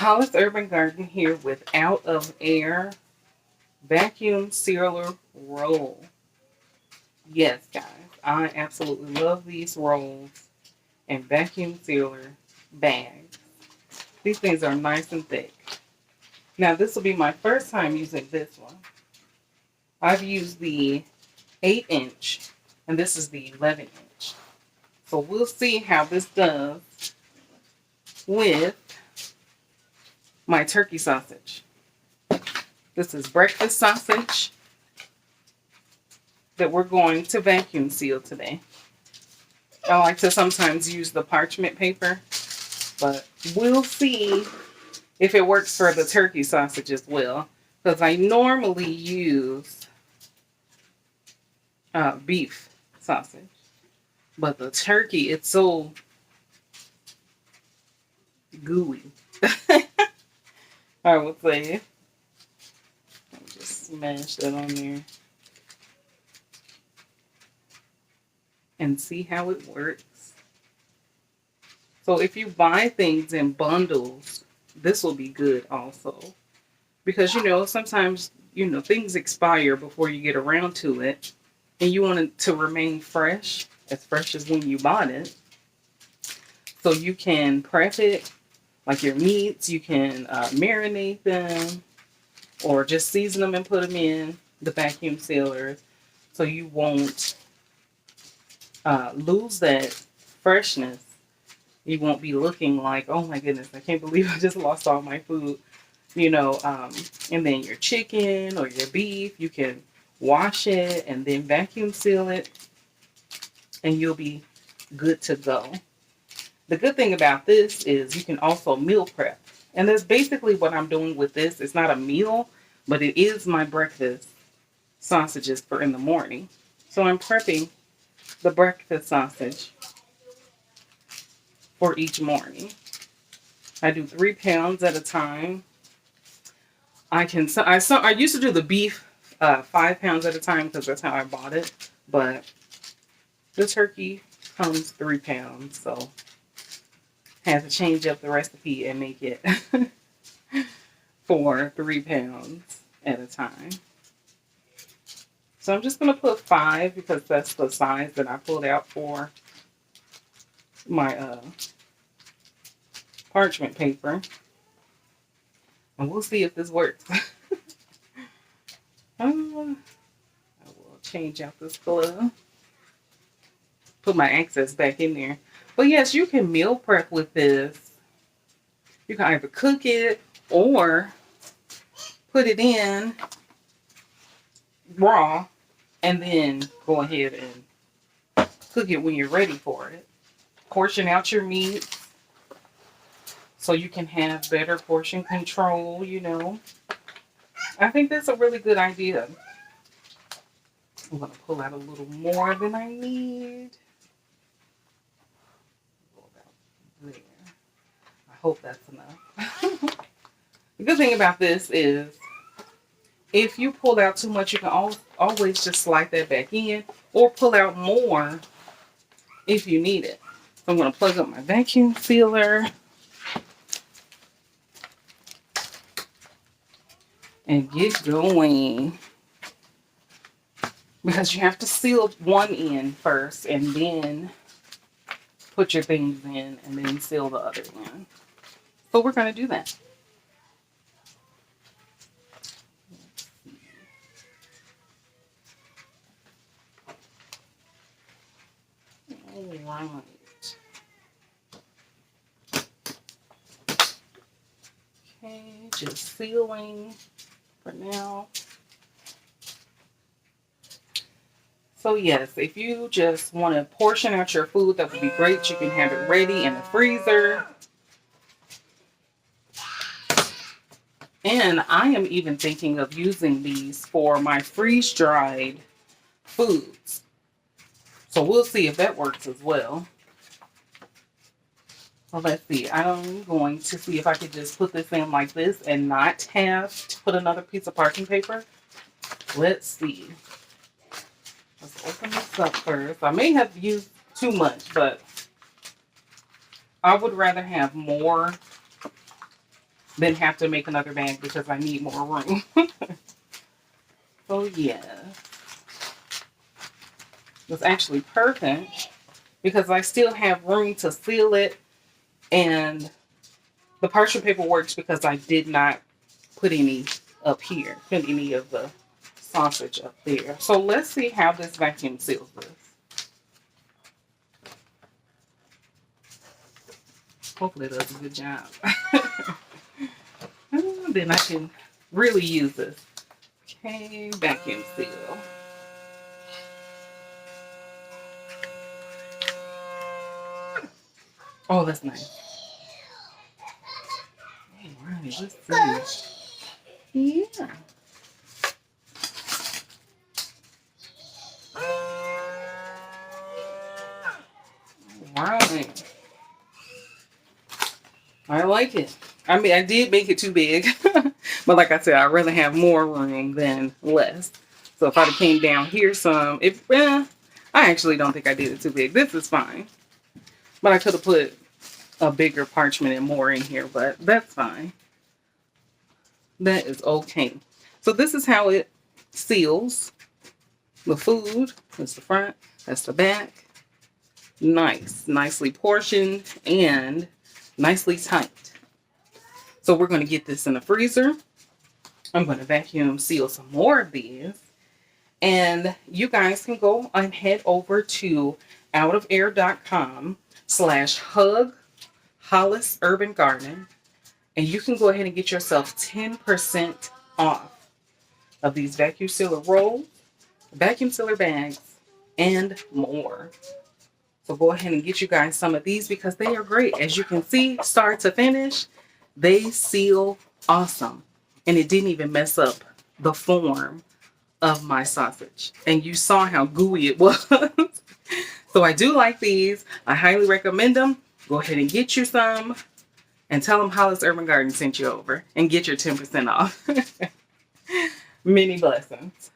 Hollis Urban Garden here with Out of Air Vacuum Sealer Roll. Yes, guys, I absolutely love these rolls and vacuum sealer bags. These things are nice and thick. Now, this will be my first time using this one. I've used the 8-inch, and this is the 11-inch. So we'll see how this does with my turkey sausage. This is breakfast sausage that we're going to vacuum seal today. I like to sometimes use the parchment paper, but we'll see if it works for the turkey sausage as well. Because I normally use beef sausage, but the turkey, it's so gooey. I would say. Just smash that on there and see how it works. So if you buy things in bundles, this will be good also. Because, sometimes, things expire before you get around to it. And you want it to remain fresh as when you bought it. So you can prep it, like your meats, you can marinate them, or just season them and put them in the vacuum sealers so you won't lose that freshness. You won't be looking like, oh my goodness, I can't believe I just lost all my food. And then your chicken or your beef, you can wash it and then vacuum seal it, and you'll be good to go. The good thing about this is you can also meal prep. And that's basically what I'm doing with this. It's not a meal, but it is my breakfast sausages for in the morning. So I'm prepping the breakfast sausage for each morning. I do 3 pounds at a time. I used to do the beef 5 pounds at a time because that's how I bought it. But the turkey comes 3 pounds, so I had to change up the recipe and make it for 3 pounds at a time. So I'm just going to put 5 because that's the size that I pulled out for my parchment paper. And we'll see if this works. I will change out this glove. Put my excess back in there. But yes, you can meal prep with this. You can either cook it or put it in raw and then go ahead and cook it when you're ready for it. Portion out your meat so you can have better portion control, I think that's a really good idea. I'm going to pull out a little more than I need. There. I hope that's enough. The good thing about this is if you pull out too much, you can always just slide that back in or pull out more if you need it. So I'm going to plug up my vacuum sealer and get going. Because you have to seal one end first and then put your things in and then seal the other end. So we're going to do that. All right. Okay, just sealing for now. So yes, if you just want to portion out your food, that would be great. You can have it ready in the freezer. And I am even thinking of using these for my freeze-dried foods. So we'll see if that works as well. So let's see. I'm going to see if I could just put this in like this and not have to put another piece of parchment paper. Let's see. Let's open this up first. I may have used too much, but I would rather have more then have to make another bag because I need more room. So yeah, it's actually perfect because I still have room to seal it, and the parchment paper works because I did not put any up here, put any of the sausage up there. So let's see how this vacuum seals this. Hopefully it does a good job. Then I can really use this. Okay, vacuum seal. Oh, that's nice. All right, let's see. Yeah. All right. I like it. I mean, I did make it too big, but like I said, I'd rather have more room than less. So if I'd have came down here some, I actually don't think I did it too big. This is fine, but I could have put a bigger parchment and more in here, but that's fine. That is okay. So this is how it seals the food. That's the front, that's the back. Nice, nicely portioned and nicely tight. So we're going to get this in the freezer. I'm going to vacuum seal some more of these. And you guys can go and head over to outofair.com/hug Hollis Urban Garden. And you can go ahead and get yourself 10% off of these vacuum sealer rolls, vacuum sealer bags, and more. So go ahead and get you guys some of these because they are great. As you can see, start to finish, they seal awesome. And it didn't even mess up the form of my sausage. And you saw how gooey it was. So I do like these. I highly recommend them. Go ahead and get you some and tell them Hollis Urban Garden sent you over and get your 10% off. Many blessings.